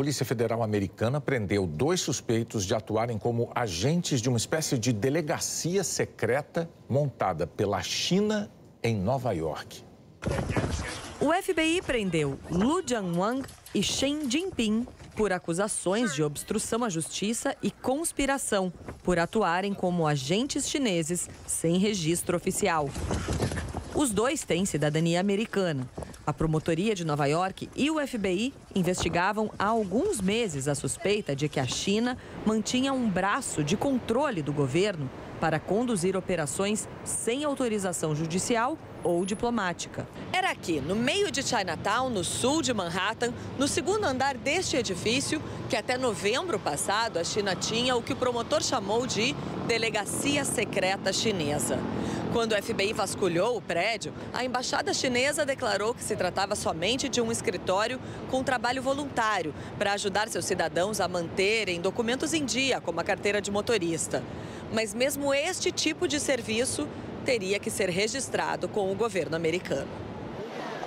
Polícia Federal Americana prendeu 2 suspeitos de atuarem como agentes de uma espécie de delegacia secreta montada pela China em Nova York. O FBI prendeu Lu Jianwang e Shen Jinping por acusações de obstrução à justiça e conspiração por atuarem como agentes chineses sem registro oficial. Os 2 têm cidadania americana. A Promotoria de Nova York e o FBI investigavam há alguns meses a suspeita de que a China mantinha um braço de controle do governo para conduzir operações sem autorização judicial ou diplomática. Era aqui, no meio de Chinatown, no sul de Manhattan, no 2º andar deste edifício, que até novembro passado a China tinha o que o promotor chamou de delegacia secreta chinesa. Quando o FBI vasculhou o prédio, a embaixada chinesa declarou que se tratava somente de um escritório com trabalho voluntário para ajudar seus cidadãos a manterem documentos em dia, como a carteira de motorista. Mas mesmo este tipo de serviço teria que ser registrado com o governo americano.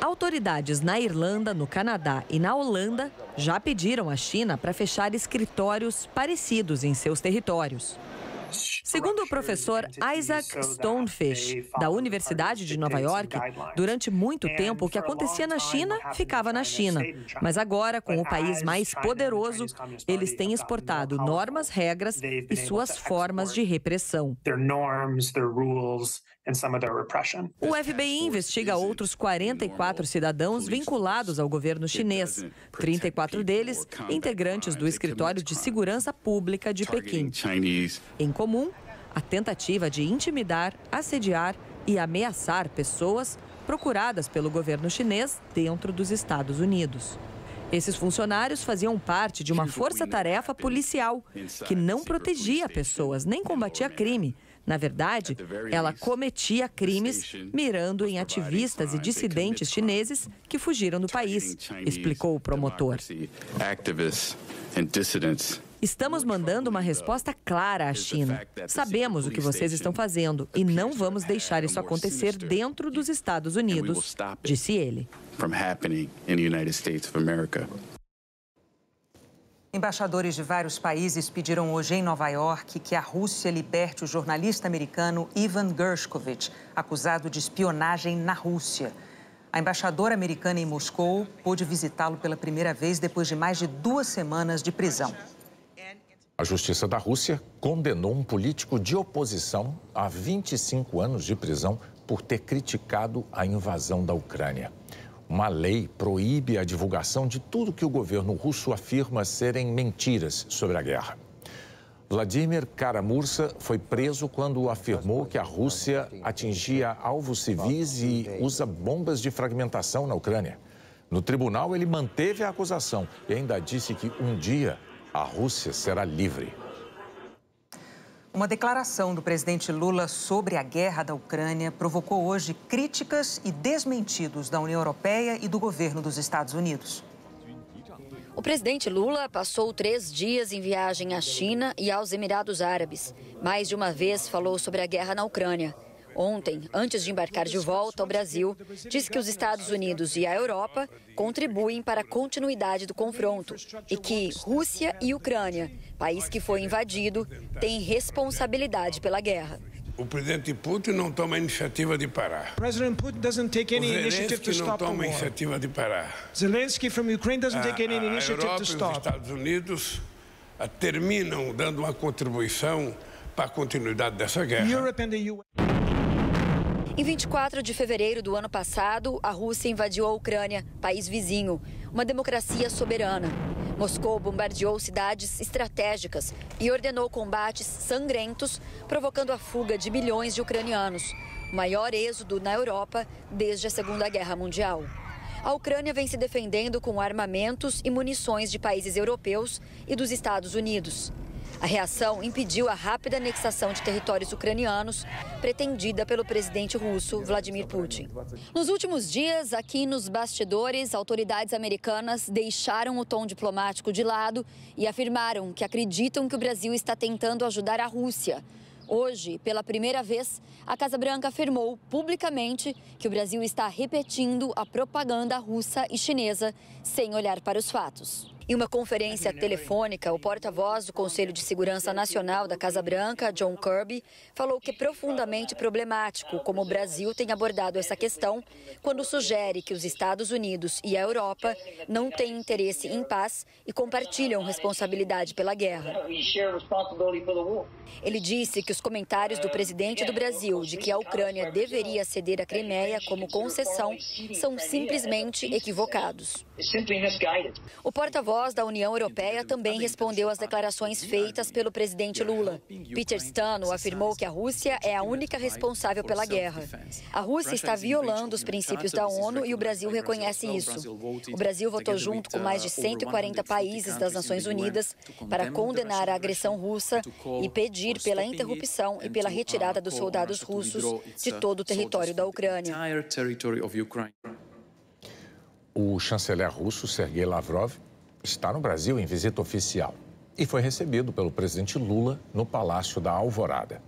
Autoridades na Irlanda, no Canadá e na Holanda já pediram à China para fechar escritórios parecidos em seus territórios. Segundo o professor Isaac Stonefish, da Universidade de Nova York, durante muito tempo o que acontecia na China ficava na China. Mas agora, com o país mais poderoso, eles têm exportado normas, regras e suas formas de repressão. O FBI investiga outros 44 cidadãos vinculados ao governo chinês, 34 deles integrantes do Escritório de Segurança Pública de Pequim. Em comum, a tentativa de intimidar, assediar e ameaçar pessoas procuradas pelo governo chinês dentro dos Estados Unidos. Esses funcionários faziam parte de uma força-tarefa policial que não protegia pessoas nem combatia crime. Na verdade, ela cometia crimes mirando em ativistas e dissidentes chineses que fugiram do país, explicou o promotor. Estamos mandando uma resposta clara à China. Sabemos o que vocês estão fazendo e não vamos deixar isso acontecer dentro dos Estados Unidos, disse ele. Embaixadores de vários países pediram hoje em Nova York que a Rússia liberte o jornalista americano Ivan Gershkovich, acusado de espionagem na Rússia. A embaixadora americana em Moscou pôde visitá-lo pela primeira vez depois de mais de 2 semanas de prisão. A Justiça da Rússia condenou um político de oposição a 25 anos de prisão por ter criticado a invasão da Ucrânia. Uma lei proíbe a divulgação de tudo que o governo russo afirma serem mentiras sobre a guerra. Vladimir Kara-Murza foi preso quando afirmou que a Rússia atingia alvos civis e usa bombas de fragmentação na Ucrânia. No tribunal, ele manteve a acusação e ainda disse que um dia a Rússia será livre. Uma declaração do presidente Lula sobre a guerra da Ucrânia provocou hoje críticas e desmentidos da União Europeia e do governo dos Estados Unidos. O presidente Lula passou 3 dias em viagem à China e aos Emirados Árabes. Mais de uma vez falou sobre a guerra na Ucrânia. Ontem, antes de embarcar de volta ao Brasil, disse que os Estados Unidos e a Europa contribuem para a continuidade do confronto e que Rússia e Ucrânia, país que foi invadido, têm responsabilidade pela guerra. O presidente Putin não toma iniciativa de parar. President Putin doesn't take any initiative to stop the war. não toma iniciativa de parar. Zelensky from Ukraine doesn't take any initiative to stop. A Europa e os Estados Unidos terminam dando uma contribuição para a continuidade dessa guerra. Europe and the US. Em 24 de fevereiro do ano passado, a Rússia invadiu a Ucrânia, país vizinho, uma democracia soberana. Moscou bombardeou cidades estratégicas e ordenou combates sangrentos, provocando a fuga de milhões de ucranianos, o maior êxodo na Europa desde a Segunda Guerra Mundial. A Ucrânia vem se defendendo com armamentos e munições de países europeus e dos Estados Unidos. A reação impediu a rápida anexação de territórios ucranianos, pretendida pelo presidente russo Vladimir Putin. Nos últimos dias, aqui nos bastidores, autoridades americanas deixaram o tom diplomático de lado e afirmaram que acreditam que o Brasil está tentando ajudar a Rússia. Hoje, pela primeira vez, a Casa Branca afirmou publicamente que o Brasil está repetindo a propaganda russa e chinesa sem olhar para os fatos. Em uma conferência telefônica, o porta-voz do Conselho de Segurança Nacional da Casa Branca, John Kirby, falou que é profundamente problemático como o Brasil tem abordado essa questão quando sugere que os Estados Unidos e a Europa não têm interesse em paz e compartilham responsabilidade pela guerra. Ele disse que os comentários do presidente do Brasil de que a Ucrânia deveria ceder a Crimeia como concessão são simplesmente equivocados. O porta-voz da União Europeia também respondeu às declarações feitas pelo presidente Lula. Peter Stano afirmou que a Rússia é a única responsável pela guerra. A Rússia está violando os princípios da ONU e o Brasil reconhece isso. O Brasil votou junto com mais de 140 países das Nações Unidas para condenar a agressão russa e pedir pela interrupção e pela retirada dos soldados russos de todo o território da Ucrânia. O chanceler russo Sergei Lavrov está no Brasil em visita oficial e foi recebido pelo presidente Lula no Palácio da Alvorada.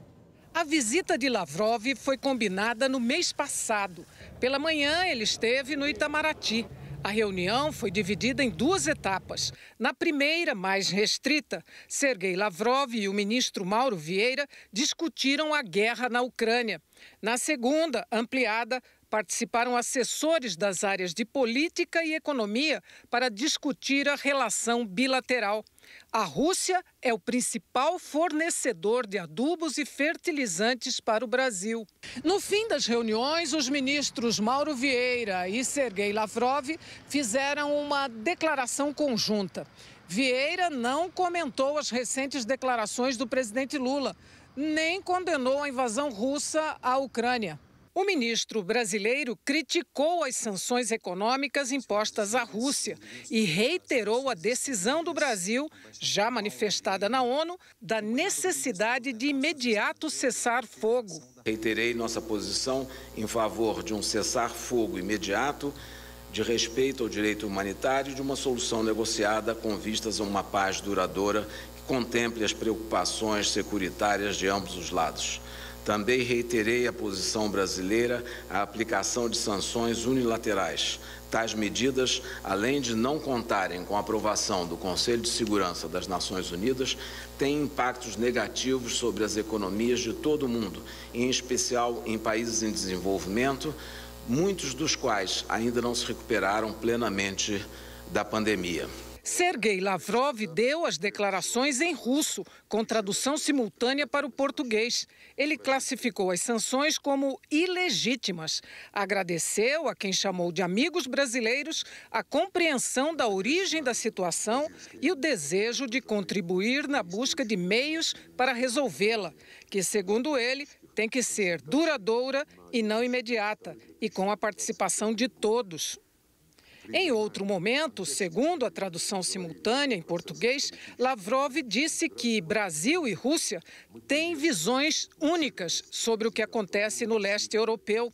A visita de Lavrov foi combinada no mês passado. Pela manhã, ele esteve no Itamaraty. A reunião foi dividida em duas etapas. Na primeira, mais restrita, Sergei Lavrov e o ministro Mauro Vieira discutiram a guerra na Ucrânia. Na segunda, ampliada, participaram assessores das áreas de política e economia para discutir a relação bilateral. A Rússia é o principal fornecedor de adubos e fertilizantes para o Brasil. No fim das reuniões, os ministros Mauro Vieira e Sergei Lavrov fizeram uma declaração conjunta. Vieira não comentou as recentes declarações do presidente Lula, nem condenou a invasão russa à Ucrânia. O ministro brasileiro criticou as sanções econômicas impostas à Rússia e reiterou a decisão do Brasil, já manifestada na ONU, da necessidade de imediato cessar fogo. Reiterei nossa posição em favor de um cessar-fogo imediato, de respeito ao direito humanitário e de uma solução negociada com vistas a uma paz duradoura que contemple as preocupações securitárias de ambos os lados. Também reiterei a posição brasileira à aplicação de sanções unilaterais. Tais medidas, além de não contarem com a aprovação do Conselho de Segurança das Nações Unidas, têm impactos negativos sobre as economias de todo o mundo, em especial em países em desenvolvimento, muitos dos quais ainda não se recuperaram plenamente da pandemia. Sergei Lavrov deu as declarações em russo, com tradução simultânea para o português. Ele classificou as sanções como ilegítimas. Agradeceu a quem chamou de amigos brasileiros a compreensão da origem da situação e o desejo de contribuir na busca de meios para resolvê-la, que, segundo ele, tem que ser duradoura e não imediata, e com a participação de todos. Em outro momento, segundo a tradução simultânea em português, Lavrov disse que Brasil e Rússia têm visões únicas sobre o que acontece no leste europeu.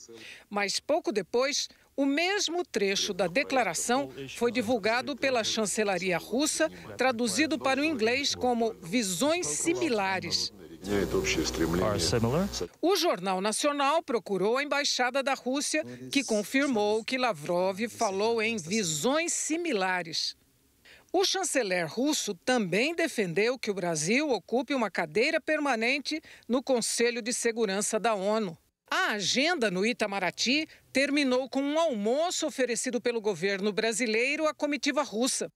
Mas pouco depois, o mesmo trecho da declaração foi divulgado pela chancelaria russa, traduzido para o inglês como visões similares. O Jornal Nacional procurou a Embaixada da Rússia, que confirmou que Lavrov falou em visões similares. O chanceler russo também defendeu que o Brasil ocupe uma cadeira permanente no Conselho de Segurança da ONU. A agenda no Itamaraty terminou com um almoço oferecido pelo governo brasileiro à comitiva russa.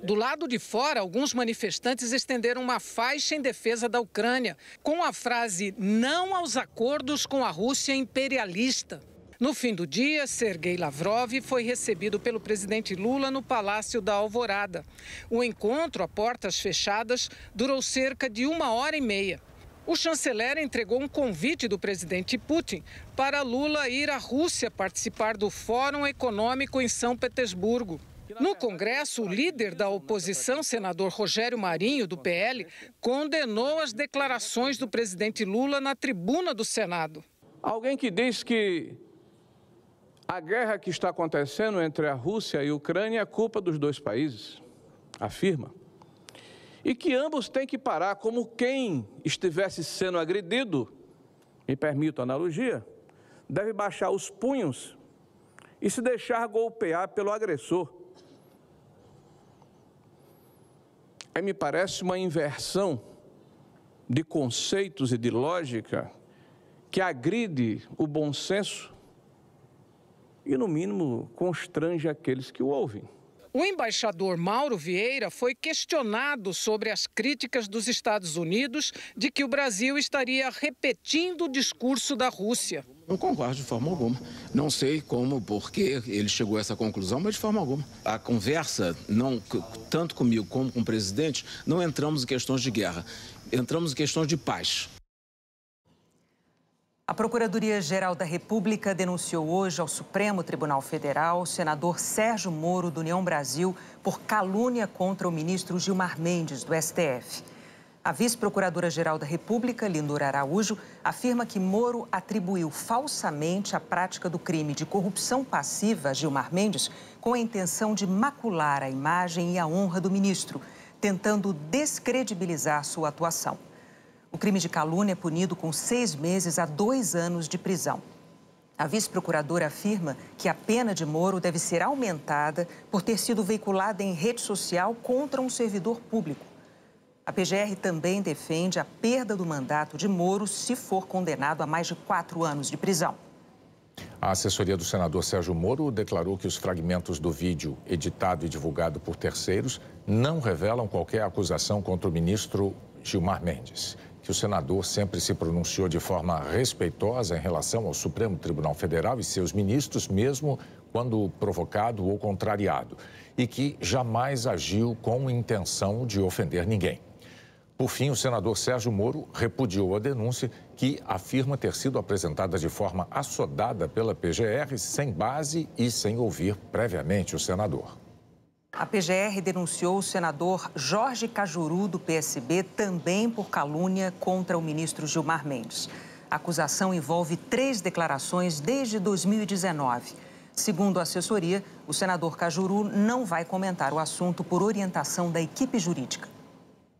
Do lado de fora, alguns manifestantes estenderam uma faixa em defesa da Ucrânia, com a frase "não aos acordos com a Rússia imperialista". No fim do dia, Sergei Lavrov foi recebido pelo presidente Lula no Palácio da Alvorada. O encontro, a portas fechadas, durou cerca de 1h30. O chanceler entregou um convite do presidente Putin para Lula ir à Rússia participar do Fórum Econômico em São Petersburgo. No Congresso, o líder da oposição, senador Rogério Marinho, do PL, condenou as declarações do presidente Lula na tribuna do Senado. Alguém que diz que a guerra que está acontecendo entre a Rússia e a Ucrânia é culpa dos dois países, afirma. E que ambos têm que parar como quem estivesse sendo agredido, me permito a analogia, deve baixar os punhos e se deixar golpear pelo agressor. aí me parece uma inversão de conceitos e de lógica que agride o bom senso e, no mínimo, constrange aqueles que o ouvem. O embaixador Mauro Vieira foi questionado sobre as críticas dos Estados Unidos de que o Brasil estaria repetindo o discurso da Rússia. Não concordo de forma alguma. Não sei como, por que ele chegou a essa conclusão, mas de forma alguma. A conversa, não, tanto comigo como com o presidente, não entramos em questões de guerra, entramos em questões de paz. A Procuradoria-Geral da República denunciou hoje ao Supremo Tribunal Federal o senador Sérgio Moro, do União Brasil, por calúnia contra o ministro Gilmar Mendes, do STF. A vice-procuradora-geral da República, Lindora Araújo, afirma que Moro atribuiu falsamente a prática do crime de corrupção passiva a Gilmar Mendes com a intenção de macular a imagem e a honra do ministro, tentando descredibilizar sua atuação. O crime de calúnia é punido com 6 meses a 2 anos de prisão. A vice-procuradora afirma que a pena de Moro deve ser aumentada por ter sido veiculada em rede social contra um servidor público. A PGR também defende a perda do mandato de Moro se for condenado a mais de 4 anos de prisão. A assessoria do senador Sérgio Moro declarou que os fragmentos do vídeo editado e divulgado por terceiros não revelam qualquer acusação contra o ministro Gilmar Mendes, que o senador sempre se pronunciou de forma respeitosa em relação ao Supremo Tribunal Federal e seus ministros, mesmo quando provocado ou contrariado, e que jamais agiu com intenção de ofender ninguém. Por fim, o senador Sérgio Moro repudiou a denúncia que afirma ter sido apresentada de forma assodada pela PGR, sem base e sem ouvir previamente o senador. A PGR denunciou o senador Jorge Cajuru, do PSB, também por calúnia contra o ministro Gilmar Mendes. A acusação envolve 3 declarações desde 2019. Segundo a assessoria, o senador Cajuru não vai comentar o assunto por orientação da equipe jurídica.